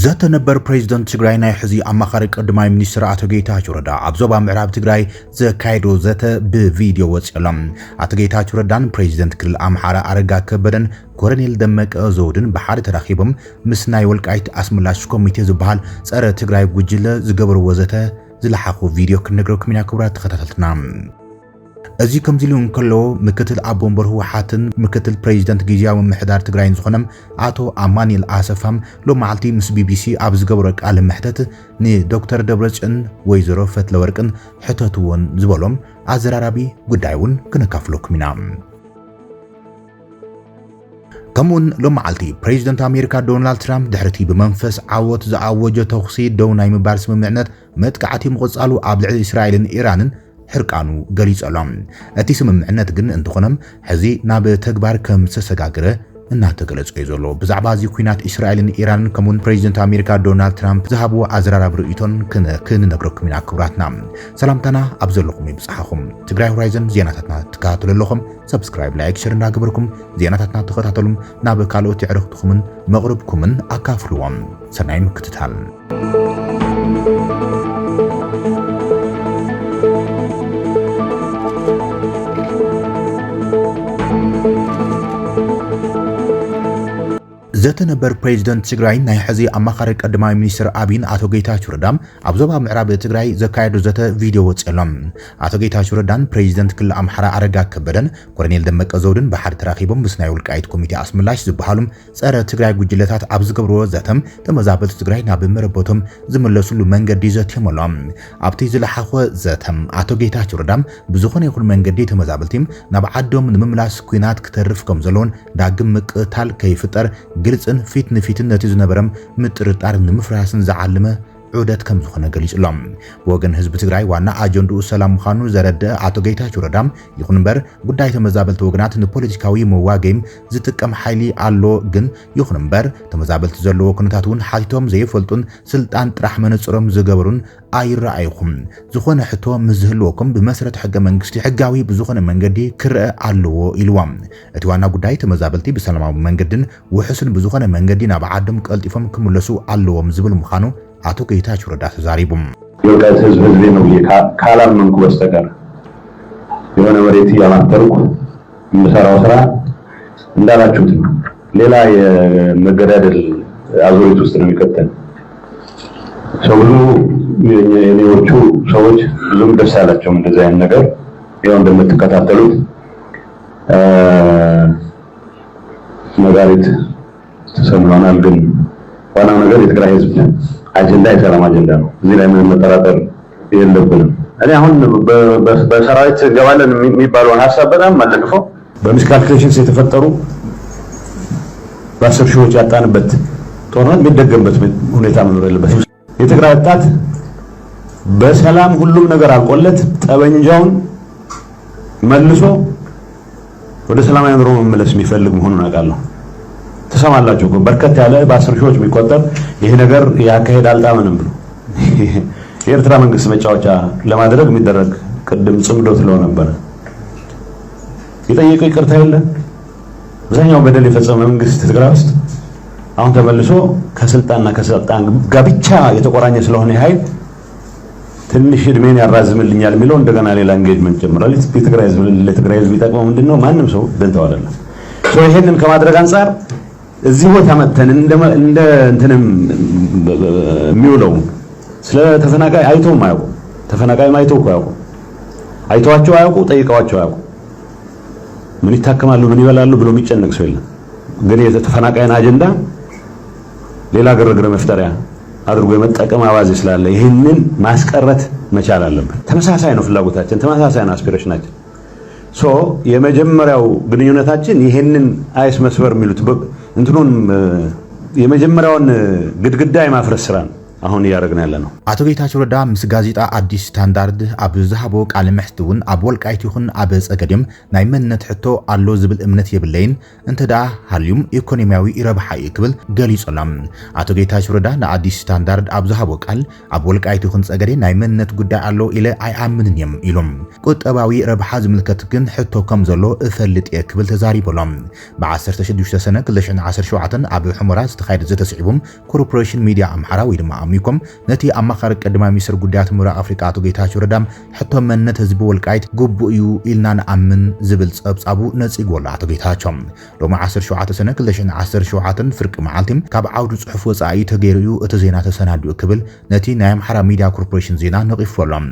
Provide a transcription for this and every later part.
ذات نبر بريزيدنت تግራይ ናይ ሕዚ ኣማኻሪ ቀዳማይ ሚኒስትር አቶ ጌታቸው ረዳ ኣብ ዞባ ምዕራብ ትግራይ ዘካይዶ ዘተ ብቪድዮ ወጽሎም አቶ ጌታቸው ረዳን ፕሬዝደንት ክልል ኣምሓራ አረጋ ከበደን ኮሎኔል ደመቀ ዘውድን በሓደ ተራኺቦም ምስ ናይ ወልቃይት ኣስመላሽ ኮሚቴ ዝበሃል ጸረ ትግራይ ጉጅለ ዝገብሩ ወዘተ ዝለሓኹ ቪድዮ ክንነግረኩም ኢና ክቡራት ተኸታተልትና እዚ ከምዚሉ እንከሎ ምክትል አቦምበር ህወሓትን ምክትል ፕሬዝደንት ጊዜያዊ ምሕዳር ትግራይን ዝኾነም አቶ አማኒል አሰፋም ሎማዓልቲ ምስ ቢቢሲ ኣብ ዝገብሮ ቃለ መሕተት ንዶክተር ደብረጽዮን ወይዘሮ ፈትለወርቅን ሕተትዎን ዝበሎም ኣዘራራቢ ጉዳዩን ክነካፍለኩም ኢና كمون لومعالتي بريزيدنت أمريكا دونالد ترامب دحرتي بمنفس عوت زعوجة تخصي دوناي مبارس ممعنات متقعتي مغصالو عبلع إسرائيل إيران حرقانو قليز ألام أتي سممعنات قن انتخونم حزي ناب تكبار كم سسقاقره انها تقلص ايزولو بزعبازي كوينات اسرائيل ايران كمون بريزيدنت امريكا دونالد ترامب ذهبوا ازرار برئيتون كن نبركم من اكبراتنا سلامتنا ابزلكم يبصحكم تግራይ ሆራይዘን ዜናታትና ተካታተሉ ለኹም ሰብስክራይብ ላይክ ሼር እናግበርኩም ዜናታትና ተከታተሉም ናብ ካልኦት ይዕረኽትኩምን መቅረብኩምን አካፍሉዎም ሰናይ ምክትታል ذات نبر بريزيدنت تግራይ ናይ ሕዚ ኣማኻሪ ቀዳማይ ሚኒስትር አብይን አቶ ጌታቸው ረዳም ኣብ ዞባ ምዕራብ ትግራይ ዘካይዱ ዘተ ቪድዮ ወጽሎም አቶ ጌታቸው ረዳን ፕሬዝደንት ክልል ኣምሓራ አረጋ ከበደን ኮሎኔል ደመቀ ዘውድን በሓደ ተራኺቦም ምስ ናይ ወልቃይት ኮሚቴ ኣስመላሽ ዝበሃሉም ጸረ ትግራይ ጉጅለታት ኣብ ዝገብርዎ ዘተም ተመዛበልቲ ትግራይ ናብ መረቦቶም ዝመለሱሉ መንገዲ ዘተሞሎም ኣብቲ ዝለሓኸ ዘተም አቶ ጌታቸው ረዳም ብዝኾነ ይኹን መንገዲ ተመዛበልቲም ናብ ዓዶም ንምምላስ ኩናት ክተርፍ ከም ዘለዎን ዳግም ምቅታል ከይፍጠር ግልጽን ፊት ንፊት ነቲ ዝነበረም ምጥርጣር ንምፍራስን ዘዓለመ ዑደት ከም ዝኾነ ገሊጽሎም ወገን ህዝብ ትግራይ ዋና አጀንዳኡ ሰላም ምዃኑ ዘረደ አቶ ጌታቸው ረዳም ይኹን እምበር ጉዳይ ተመዛበልቲ ወግናት ንፖለቲካዊ መዋገይም ዝጥቀም ኃይሊ አሎ ግን ይኹን እምበር ተመዛበልቲ ዘለዎ ኩነታቱን ሓቲቶም ዘይፈልጡን ስልጣን ጥራሕ መነጽሮም ዝገብሩን ኣይረኣይኹም ዝኾነ ሕቶ ምዝህልወኩም ብመሰረት ሕገ መንግስቲ ሕጋዊ ብዝኾነ መንገዲ ክርአ ኣለዎ ኢልዎም እቲ ዋና ጉዳይ ተመዛበልቲ ብሰላማዊ መንገድን ውሕስን ብዝኾነ መንገዲ ናብ ዓዶም ቀልጢፎም ክምለሱ ኣለዎም ዝብል ምዃኑ አቶ ጌታቸው ረዳ ተዛሪቡም የወልቃይት ህዝብ ነው ካላመንኩ በስተቀር የሆነ ወሬት ያማተርኩ የምሰራው ስራ እንዳላችሁት ሌላ የመገዳደል አዙሪት ውስጥ ነው የሚከተል ሰው የኔዎቹ ሰዎች ብዙም ደስ አላቸው እንደዚህ አይነት ነገር ያው እንደምትከታተሉት ነጋሪት ተሰምቷል ግን ዋናው ነገር የትግራይ ህዝብ አጀንዳ የሰላም አጀንዳ ነው እዚህ ላይ ምንም መጠራጠር የለብንም እኔ አሁን በሰራዊት ገባለን የሚባለውን ሐሳብ በጣም ማለቅፈው በሚስካልኩሌሽንስ የተፈጠሩ በአስር ሺዎች ያጣንበት ጦርነት የሚደገምበት ሁኔታ መኖር የለበት የትግራይ ወጣት በሰላም ሁሉም ነገር አልቆለት ጠበንጃውን መልሶ ወደ ሰላማዊ ኑሮ መመለስ የሚፈልግ መሆኑን አውቃለሁ ተሰማላችሁ በርከት ያለ በአስር ሺዎች የሚቆጠር ይሄ ነገር ያካሄድ አልጣመንም ብሎ የኤርትራ መንግስት መጫወቻ ለማድረግ የሚደረግ ቅድም ጽምዶት ለው ነበር የጠየቀው ይቅርታ የለም በዛኛው በደል የፈጸመ መንግስት ትግራይ ውስጥ አሁን ተመልሶ ከስልጣንና ከስልጣን ጋር ብቻ የተቆራኘ ስለሆነ ኃይል ትንሽ እድሜን ያራዝምልኛል የሚለው እንደገና ሌላ ኤንጌጅመንት ጀምሯል ለትግራይ ህዝብ ይጠቅመው ምንድነው ማንም ሰው ደንተው አይደለም ይሄንን ከማድረግ አንፃር እዚህ ቦታ መተን እንደ እንትንም የሚውለው ስለ ተፈናቃይ አይተው ማያውቁ ተፈናቃይ ማይተው ያውቁ አይተዋቸው አያውቁ ጠይቀዋቸው አያውቁ ምን ይታከማሉ ምን ይበላሉ ብሎ የሚጨነቅ ሰው የለም ግን የተፈናቃይን አጀንዳ ሌላ ግርግር መፍጠሪያ አድርጎ የመጠቀም አባዜ ስላለ ይሄንን ማስቀረት መቻል አለበት ተመሳሳይ ነው ፍላጎታችን ተመሳሳይ ነው አስፒሬሽናችን የመጀመሪያው ግንኙነታችን ይሄንን አይስ መስበር የሚሉት እንትኑን የመጀመሪያውን ግድግዳ የማፍረስ ስራ ነው አሁን ያረግና ያለነው አቶ ጌታቸው ረዳ ምስ ጋዜጣ አዲስ ስታንዳርድ ኣብ ዝሃቦ ቃል መሕትውን ኣብ ወልቃይት ይኹን ኣብ ጸገድም ናይ መንነት ሕቶ ኣሎ ዝብል እምነት የብለይን እንተዳ ሃልዩም ኢኮኖሚያዊ ረብሓ ይክብል ገሊጾሎም አቶ ጌታቸው ረዳ ንአዲስ ስታንዳርድ ኣብ ዝሃቦ ቃል ኣብ ወልቃይት ይኹን ጸገድ ናይ መንነት ጉዳይ ኣሎ ኢለ ኣይኣምንን እዮም ኢሎም ቁጠባዊ ረብሓ ዝምልከት ግን ሕቶ ከም ዘሎ እፈልጥ የክብል ተዛሪቦሎም በ16 ሰነ 2017 ኣብ ሕሞራ ዝተኻየደ ዘተስዒቦም ኮርፖሬሽን ሚዲያ ኣምሓራ ወይ ድማ አሚኮም ነቲ ኣማኻሪ ቀዳማይ ሚኒስትር ጉዳያት ምብራቕ ኣፍሪካ አቶ ጌታቸው ረዳ ሕቶ መንነት ህዝቢ ወልቃይት ግቡእ እዩ ኢልና ንኣምን ዝብል ጸብጻቡ ነጺጎሎ አቶ ጌታቸው ሎሚ 17 ሰነ 2017 ፍርቂ መዓልቲ ካብ ዓውዱ ጽሑፍ ወጻኢ ተገይሩ እቲ ዜና ተሰናድኡ ክብል ነቲ ናይ ኣምሓራ ሚዲያ ኮርፖሬሽን ዜና ነቂፎሎም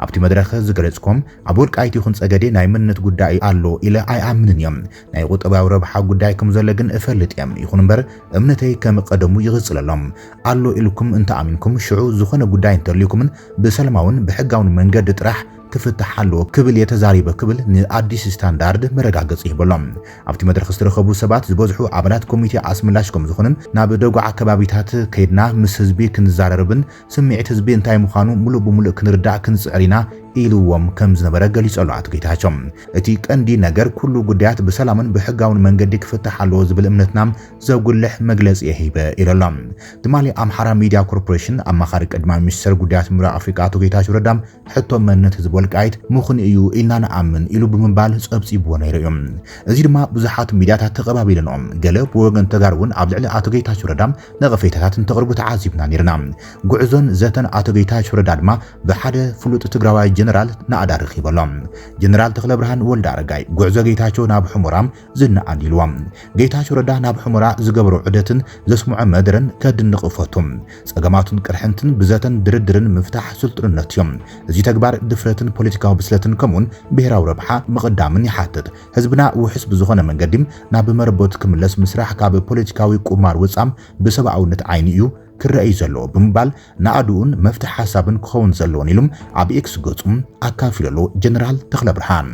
ኣብቲ መድረኽ ዝገለጽኩም ኣብ ወልቃይት ይኹን ጸገዴ ናይ መንነት ጉዳይ ኣሎ ኢለ ኣይኣምንን እዮም ናይ ቁጠባዊ ረብሓ ጉዳይ ከም ዘሎ ግን እፈልጥ እዮም ይኹን እምበር እምነተይ ከም ቀደሙ ይግጽለሎም ኣሎ ኢልኩም እንተኣሚንኩም ሽዑ ዝኾነ ጉዳይ እንተልይኩምን ብሰላማውን ብሕጋውን መንገዲ ጥራሕ ክፍትሕ ኣለዎ ክብል የተዛሪበ ክብል ንአዲስ ስታንዳርድ መረጋገጽ ይብሎም ኣብቲ መድረኽ ዝተረኸቡ ሰባት ዝበዝሑ ኣባላት ኮሚቴ ኣስምላሽ ከም ዝኾኑን ናብ ደጉዓ ከባቢታት ከይድና ምስ ህዝቢ ክንዛረርብን ስምዒት ህዝቢ እንታይ ምዃኑ ሙሉእ ብሙሉእ ክንርዳእ ክንጽዕሪና ኢሉዎም ከም ዝነበረ ገሊጾሎ አቶ ጌታቸው እቲ ቀንዲ ነገር ኩሉ ጉዳያት ብሰላምን ብሕጋውን መንገዲ ክፍትሕ ኣለዎ ዝብል እምነትናም ዘጉልሕ መግለጺ ይሂበ ኢሎም ትማሊ ኣምሓራ ሚዲያ ኮርፖሬሽን ኣማኻሪ ቀዳማይ ሚኒስትር ጉዳያት ምብራቕ ኣፍሪካ አቶ ጌታቸው ረዳ ሕቶ መንነት ህዝቢ ወልቃይት ምኹን እዩ ኢልና ንኣምን ኢሉ ብምባል ጸብጺብዎ ነይሩ እዮም እዚ ድማ ብዙሓት ሚድያታት ተቐባቢለኖም ገለ ብወገን ተጋሩን ኣብ ልዕሊ አቶ ጌታቸው ረዳ ነቐፌታታት እንተቕርቡ ተዓዚብና ነርና ጉዕዞን ዘተን አቶ ጌታቸው ረዳ ድማ ብሓደ ፍሉጥ ትግራዋይ ጀነራል ናኣዳር ኺበሎም ጀነራል ተክለ ብርሃን ወልደ አረጋይ ጉዕዞ ጌታቸው ናብ ሕሞራም ዝናኣን ኢልዎም ጌታቸው ረዳ ናብ ሕሞራ ዝገብሩ ዑደትን ዘስምዖ መድረን ከድንቕፈቱም ጸገማቱን ቅርሕንትን ብዘተን ድርድርን ምፍታሕ ስልጡንነት እዮም እዚ ተግባር ድፍረትን ፖለቲካዊ ብስለትን ከምኡን ብሔራዊ ረብሓ ምቕዳምን ይሓትት ህዝብና ውሕስ ብዝኾነ መንገዲ ናብ መረቦት ክምለስ ምስራሕ ካብ ፖለቲካዊ ቁማር ወጻም ብሰብኣውነት ዓይኒ እዩ ክረአይ ዘሎ ብምባል ናኣዱን መፍትሕ ሓሳብን ክኸውን ዘለዎን ኢሉም ኣብ ኤክስ ገጹም ኣካፊለሎ ጀነራል ተክለ ብርሃን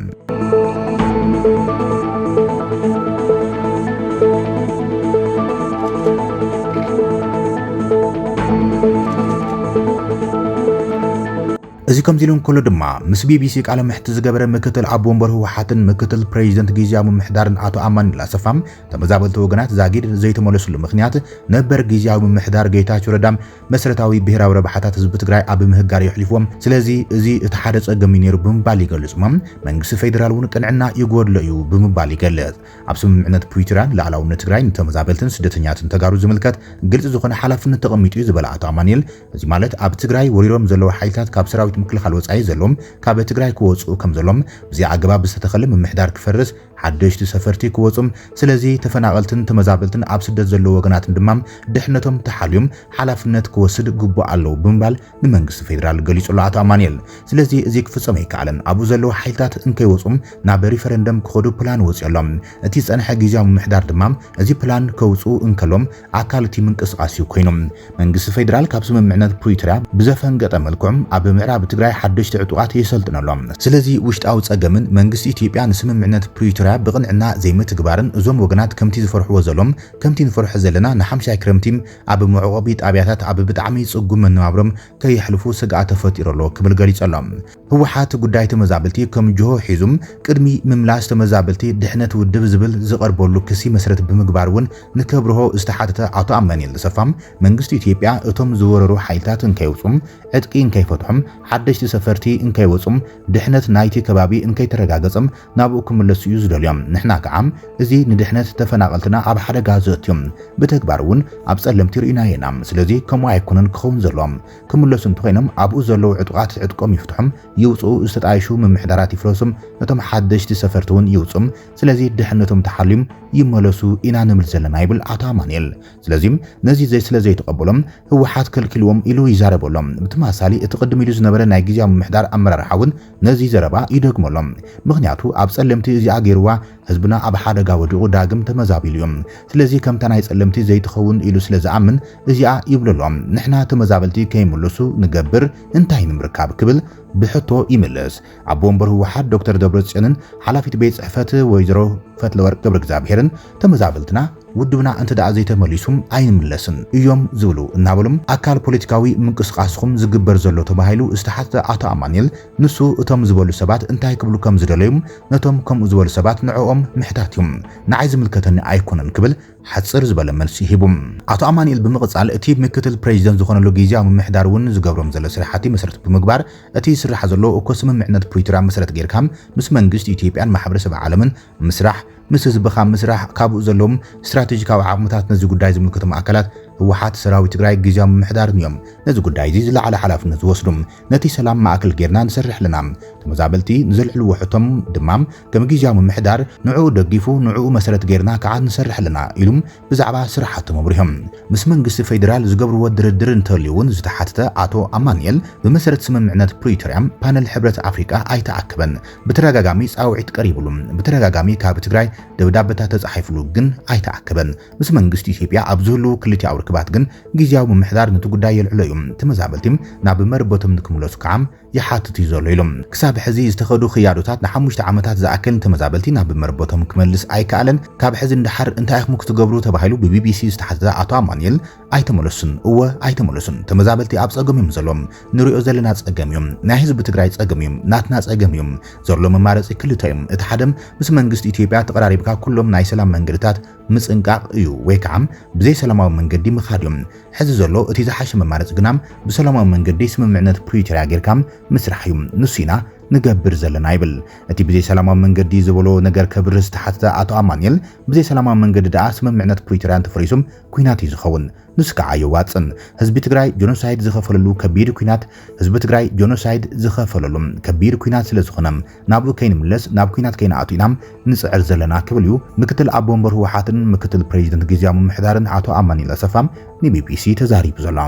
እዚ ከምዚሉን ኩሉ ድማ ምስ ቢቢሲ ቃለ ምሕት ዝገበረ ምክትል ኣቦ ወንበር ህወሓትን ምክትል ፕሬዚደንት ጊዜያዊ ምምሕዳርን አቶ ኣማኒኤል ኣሰፋም ተመዛበልቲ ወገናት ዛጊድ ዘይተመለሱሉ ምክንያት ነበር ጊዜያዊ ምምሕዳር ጌታቸው ረዳ መሰረታዊ ብሔራዊ ረብሓታት ህዝቢ ትግራይ ኣብ ምህጋር ይሕሊፎም ስለዚ እዚ እቲ ሓደ ጸገም ነይሩ ብምባል ይገልጽሞም መንግስቲ ፌደራል እውን ቅንዕና ይጎድሎ እዩ ብምባል ይገልጽ ኣብ ስምምዕነት ፕሪቶሪያን ላዕላውነት ትግራይ ንተመዛበልትን ስደተኛትን ተጋሩ ዝምልከት ግልጽ ዝኾነ ሓላፍነት ተቐሚጡ እዩ ዝበለ አቶ ኣማኒኤል እዚ ማለት ኣብ ትግራይ ወሪሮም ዘለዉ ሓይልታት ካብ ሰራዊት ምክልኻል ወጻኢ ዘሎም ካብ ትግራይ ክወጹ ከም ዘሎም ብዚያ ኣገባብ ዝተተኸለ ምምሕዳር ክፈርስ ሓደሽቲ ሰፈርቲ ክወጹም ስለዚ ተፈናቐልትን ተመዛበልትን ኣብ ስደት ዘለዎ ወገናትን ድማ ድሕነቶም ተሓልዮም ሓላፍነት ክወስድ ግቡእ ኣለዎ ብምባል ንመንግስቲ ፌደራል ገሊጹሎ አቶ ኣማኒኤል ስለዚ እዚ ክፍጸም ኣይከኣለን ኣብኡ ዘለዉ ሓይልታት እንከይወጹም ናብ ሪፈረንደም ክኸዱ ፕላን ወጽሎም እቲ ጸንሐ ጊዜያዊ ምምሕዳር ድማ እዚ ፕላን ከውጹ እንከሎም ኣካል እቲ ምንቅስቓስ እዩ ኮይኖም መንግስቲ ፌደራል ካብ ስምምዕነት ፕሪቶሪያ ብዘፈንገጠ መልክዑም ኣብ ምዕራብ ትግራይ ሓደሽቲ ዕጡቃት ይሰልጥነሎም ስለዚ ውሽጣዊ ጸገምን መንግስቲ ኢትዮጵያ ንስምምዕነት ፕሪቶሪያ ብቕንዕና ዘይምትግባርን እዞም ወገናት ከምቲ ዝፈርሕዎ ዘሎም ከምቲ ንፈርሕ ዘለና ንሓምሻይ ክረምቲም ኣብ መዕቆቢ ጣብያታት ኣብ ብጣዕሚ ጽጉም መነባብሮም ከይሕልፉ ስጋኣት ተፈጢሩሎ ክብል ገሊጾሎም ህወሓት ጉዳይ ተመዛበልቲ ከም ጅሆ ሒዙም ቅድሚ ምምላስ ተመዛበልቲ ድሕነት ውድብ ዝብል ዝቐርበሉ ክሲ መሰረት ብምግባር እውን ንከብርሆ ዝተሓተተ አቶ ኣማኒኤል ኣሰፋም መንግስቲ ኢትዮጵያ እቶም ዝወረሩ ሓይልታት እንከይወጹም ዕጥቂ እንከይፈትሖም ሓደሽቲ ሰፈርቲ እንከይወጹም ድሕነት ናይቲ ከባቢ እንከይተረጋገጸም ናብኡ ክምለሱ እዩ ዝደልዮም ንሕና ከዓም እዚ ንድሕነት ተፈናቐልትና ኣብ ሓደጋ ዘእትዮም ብተግባር እውን ኣብ ጸለምቲ ርኢና ኢና ስለዚ ከምኡ ኣይኮነን ክኸውን ዘሎም ክምለሱ እንተኮይኖም ኣብኡ ዘለዉ ዕጡቃት ዕጥቆም ይፍትሖም ይውፁ ዝተጣይሹ ምምሕዳራት ይፍረሱም እቶም ሓደሽቲ ሰፈርቲ እውን ይውጹም ስለዚ ድሕነቶም ተሓልዮም ይመለሱ ኢና ንብል ዘለና ይብል አቶ ኣማኒኤል ስለዚ ነዚ ስለዘይተቐበሎም ህወሓት ከልኪልዎም ኢሉ ይዛረበሎም ብተመሳሳሊ እቲ ቅድም ኢሉ ዝነበረ ናይ ጊዜያዊ ምምሕዳር ኣመራርሓ እውን ነዚ ዘረባ ይደግመሎም ምክንያቱ ኣብ ጸለምቲ እዚኣ ገይርዋ ህዝብና ኣብ ሓደጋ ወዲቑ ዳግም ተመዛቢሉ እዮም ስለዚ ከምታ ናይ ጸለምቲ ዘይትኸውን ኢሉ ስለዝኣምን እዚኣ ይብለሎም ንሕና ተመዛበልቲ ከይምለሱ ንገብር እንታይ ንምርካብ ክብል ብሕቶ ይምልስ ኣቦ ወንበር ህወሓት ዶክተር ደብረጽዮንን ሓላፊት ቤት ጽሕፈት ወይዘሮ ፈትለወርቅ ገብረ እግዚአብሔርን ተመዛበልትና ውድብና እንተ ዳኣ ዘይተመሊሱም ኣይንምለስን እዮም ዝብሉ እናበሎም ኣካል ፖለቲካዊ ምንቅስቃስኩም ዝግበር ዘሎ ተባሂሉ ዝተሓተ ኣቶ ኣማኒኤል ንሱ እቶም ዝበሉ ሰባት እንታይ ክብሉ ከም ዝደለዩም ነቶም ከምኡ ዝበሉ ሰባት ንዕኦም ምሕታትዮም ንዓይ ዝምልከተኒ ኣይኮነን ክብል ሓጽር ዝበለ መልሲ ሂቡም ኣቶ ኣማኒኤል ብምቕጻል እቲ ምክትል ፕሬዚደንት ዝኾነሉ ጊዜያዊ ምምሕዳር እውን ዝገብሮም ዘሎ ስራሕቲ መሰረት ብምግባር እቲ ስራሕ ዘሎ እኮ ስምምዕነት ፕሪቶሪያ መሰረት ጌርካም ምስ መንግስቲ ኢትዮጵያን ማሕበረሰብ ዓለምን ምስራሕ ምስ ህዝብኻ ምስራሕ ካብኡ ዘለዎም ስትራቴጂካዊ ዓቕምታት ነዚ ጉዳይ ዝምልከቶም ኣካላት ህወሓት ሰራዊት ትግራይ ጊዜያዊ ምምሕዳር እዮም ነዚ ጉዳይ እዚ ዝለዓለ ሓላፍነት ዝወስዱም ነቲ ሰላም ማእከል ጌርና ንሰርሕ ለና ተመዛበልቲ ንዘልዕልዎ ሕቶም ድማ ከም ጊዜያዊ ምምሕዳር ንዕኡ ደጊፉ ንዕኡ መሰረት ጌርና ከዓ ንሰርሕ ለና ኢሉም ብዛዕባ ስራሓቶም ኣብሪሆም ምስ መንግስቲ ፌደራል ዝገብርዎ ድርድር እንተልዩውን ዝተሓተተ ኣቶ ኣማኒኤል ብመሰረት ስምምዕነት ፕሪቶሪያ ፓነል ሕብረት ኣፍሪቃ ኣይተኣከበን ብተረጋጋሚ ጻውዒት ቀሪብሉ ብተረጋጋሚ ካብ ትግራይ ደብዳቤታት ተጻሒፍሉ ግን ኣይተኣከበን ምስ መንግስቲ ኢትዮጵያ ኣብ ዝህሉ ክልቲኣዊ ርክባት ግን ጊዜያዊ ምምሕዳር ነቲ ጉዳይ የልዕሎ እዮም ተመዛበልቲም ናብ መርበቶም ንክምለሱ ከዓ ይሓትት እዩ ዘሎ ኢሎም ክሳብ ሕዚ ዝተኸዱ ክያዶታት ን5 ዓመታት ዝኣክል ተመዛበልቲ ናብ መርበቶም ክመልስ ኣይከኣለን ካብ ሕዚ እንድሓር እንታይ ኢኹም ክትገብሩ ተባሂሉ ብቢቢሲ ዝተሓተተ ኣቶ ኣማኒኤል ኣይተመለሱን እወ ኣይተመለሱን ተመዛበልቲ ኣብ ጸገም እዮም ዘሎም ንሪኦ ዘለና ጸገም እዮም ናይ ህዝቢ ትግራይ ጸገም እዮም ናትና ጸገም እዮም ዘሎ መማረፂ ክልተ እዮም እቲ ሓደ ምስ መንግስቲ ኢትዮጵያ ተቀራሪብካ ኩሎም ናይ ሰላም መንገድታት ምጽንቃቅ እዩ ወይ ከዓ ብዘይ ሰላማዊ መንገዲ ምኻድ እዮም ሕዚ ዘሎ እቲ ዝሓሸ መማረፂ ግናም ብሰላማዊ መንገዲ ስምምዕነት ፕሪቶሪያ ጌርካም ምስራሕ እዩ ንሱና ንገብር ዘለና ይብል እቲ ብዘይ ሰላማዊ መንገዲ ዝበሎ ነገር ከብር ዝተሓተተ ኣቶ ኣማኒኤል ብዘይ ሰላማዊ መንገዲ ዳኣ ስምምዕነት ፕሪቶሪያ ተፈሪሱም ኩናት እዩ ዝኸውን ንሱ ከዓ ይዋፅን ህዝቢ ትግራይ ጆኖሳይድ ዝኸፈለሉ ከቢድ ኩናት ህዝቢ ትግራይ ጆኖሳይድ ዝኸፈለሉ ከቢድ ኩናት ስለ ዝኾነም ናብኡ ከይንምለስ ናብ ኩናት ከይንኣቱ ኢና ንጽዕር ዘለና ክብል እዩ ምክትል ኣቦ ወንበር ህወሓትን ምክትል ፕሬዚደንት ጊዜያዊ ምምሕዳርን ኣቶ ኣማኒኤል ኣሰፋም ንቢቢሲ ተዛሪቡ ዘሎ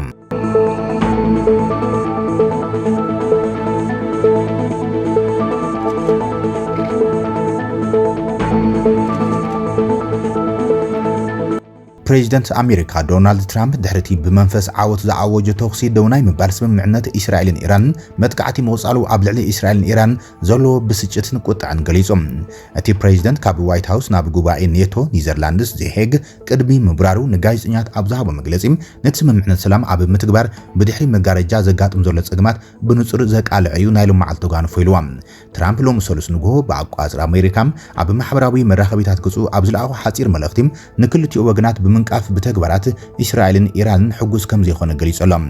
ፕሬዚደንት ኣሜሪካ ዶናልድ ትራምፕ ድሕርቲ ብመንፈስ ዓወት ዝዓወጀ ተኽሲ ደውናይ ምባል ስምምዕነት እስራኤልን ኢራንን መጥቃዕቲ መውጻሉ ኣብ ልዕሊ እስራኤልን ኢራን ዘሎ ብስጭትን ቁጥዕን ገሊጾም እቲ ፕሬዚደንት ካብ ዋይት ሃውስ ናብ ጉባኤ ኔቶ ኒዘርላንድስ ዘሄግ ቅድሚ ምብራሩ ንጋዜጠኛት ኣብ ዝሃቦ መግለጺ ነቲ ስምምዕነት ሰላም ኣብ ምትግባር ብድሕሪ መጋረጃ ዘጋጥም ዘሎ ጸገማት ብንጹር ዘቃልዕ እዩ ናይ ሎማዓል ተጓንፎ ኢልዎም ትራምፕ ሎሚ ሰሉስ ንግሆ ብኣቋጽር ኣሜሪካ ኣብ ማሕበራዊ መራኸቢታት ገጹ ኣብ ዝለኣኹ ሓጺር መልእኽቲ ንክልቲኡ ወገናት ምንቃፍ ብተግባራት እስራኤልን ኢራንን ሕጉስ ከም ዘይኾነ ገሊጾሎም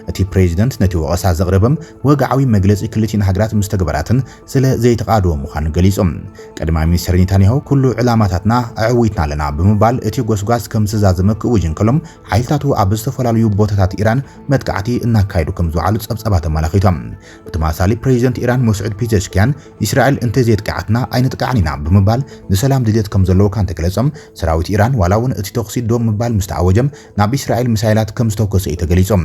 እቲ ፕሬዚደንት ነቲ ወቀሳ ዘቕረበም ወግዓዊ መግለጺ ክልቲን ሃገራት ምስ ተግባራትን ስለ ዘይተቃድዎ ምዃኑ ገሊጾም ቀዳማይ ሚኒስትር ኔታንያሁ ኩሉ ዕላማታትና ኣዕዊትና ኣለና ብምባል እቲ ጎስጓስ ከም ዝዛዘመ ክውጅን ከሎም ሓይልታቱ ኣብ ዝተፈላለዩ ቦታታት ኢራን መጥቃዕቲ እናካይዱ ከም ዝውዓሉ ጸብጸባት ኣመላኺቶም ብተመሳሳሊ ፕሬዚደንት ኢራን መስዑድ ፔዜሽኪያን እስራኤል እንተዘይጥቃዕትና ኣይንጥቃዕኒና ብምባል ንሰላም ድሌት ከም ዘለዎ ካን ተገለጾም ሰራዊት ኢራን ዋላውን እቲ ተኽሲ ዶም ምባል ምስተዓወጀም ናብ እስራኤል ሚሳይላት ከም ዝተኮሰ ተገሊጾም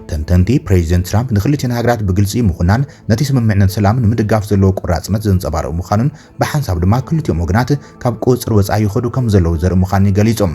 ተንተንቲ ፕሬዚደንት ትራምፕ ንክልቲን ሃገራት ብግልጺ ምኹናን ነቲ ስምምዕነት ሰላም ንምድጋፍ ዘለዎ ቁራጽነት ዘንጸባርቑ ምዃኑን ብሓንሳብ ድማ ክልቲኦም ወገናት ካብ ቁጽር ወጻኢ ይኸዱ ከም ዘለዉ ዘርኢ ምዃኑ ገሊጾም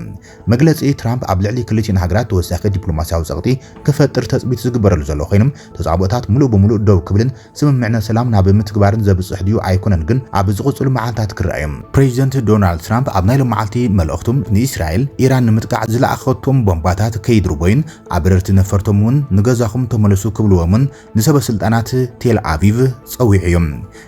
መግለጺ ትራምፕ ኣብ ልዕሊ ክልቲን ሃገራት ተወሳኺ ዲፕሎማስያዊ ጸቕጢ ክፈጥር ተጽቢት ዝግበረሉ ዘሎ ኮይኖም ተጻብኦታት ሙሉእ ብምሉእ ደው ክብልን ስምምዕነት ሰላም ናብ ምትግባርን ዘብጽሕ ድዩ ኣይኮነን ግን ኣብ ዝቕጽሉ መዓልታት ክረኣዮም ፕሬዚደንት ዶናልድ ትራምፕ ኣብ ናይ ሎማዓልቲ መልእኽቱም ንእስራኤል ኢራን ንምጥቃዕ ዝለኣኸቶም ቦምባታት ከይድርቦይን ኣብ ረርቲ ነፈርቶም እውን ንገዛኹም ተመለሱ ክብልዎምን ንሰበ ስልጣናት ቴል ኣቪቭ ጸዊዕዮም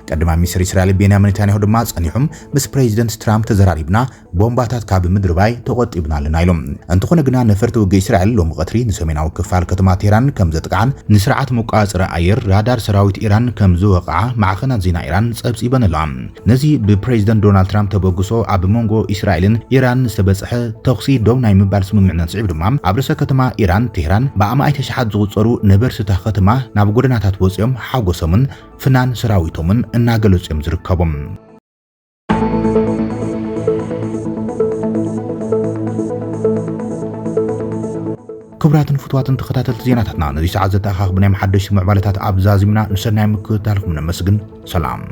ቀዳማይ ሚኒስትር እስራኤል ቤንያሚን ኔታንያሁ ድማ ጸኒሖም ምስ ፕሬዚደንት ትራምፕ ተዘራሪብና ቦምባታት ካብ ምድሪ ባይ ተቆጢብና ኣለና ኢሎም እንተኾነ ግና ነፈርቲ ውግእ እስራኤል ሎሚ ቀትሪ ንሰሜናዊ ክፋል ከተማ ቴህራን ከም ዘጥቃዕን ንስርዓት መቋፀሪ ኣየር ራዳር ሰራዊት ኢራን ከም ዝወቕዓ ማዕኸናት ዜና ኢራን ጸብጺበን ኣለዋ ነዚ ብፕሬዚደንት ዶናልድ ትራምፕ ተበግሶ ኣብ መንጎ እስራኤልን ኢራን ዝተበጽሐ ተኽሲ ዶም ናይ ምባል ስምምዕነት ጽዒብ ድማ ኣብ ርእሰ ከተማ ኢራን ቴህራን ብኣማይ ተሽሓት ዝቑጸሩ ነበርስታ ከተማ ናብ ጎደናታት ወፂኦም ሓጎሶምን ፍናን ሰራዊቶምን እናገለጹም ዝርከቦም ክብራትን ፍትዋትን ተኸታተልቲ ዜናታትና ነዚ ሰዓት ዘተኣኻኽብናይ መሓደሽ ምዕባለታት ኣብ ዛዚምና ንሰናይ ምክትታልኩም ነመስግን ሰላም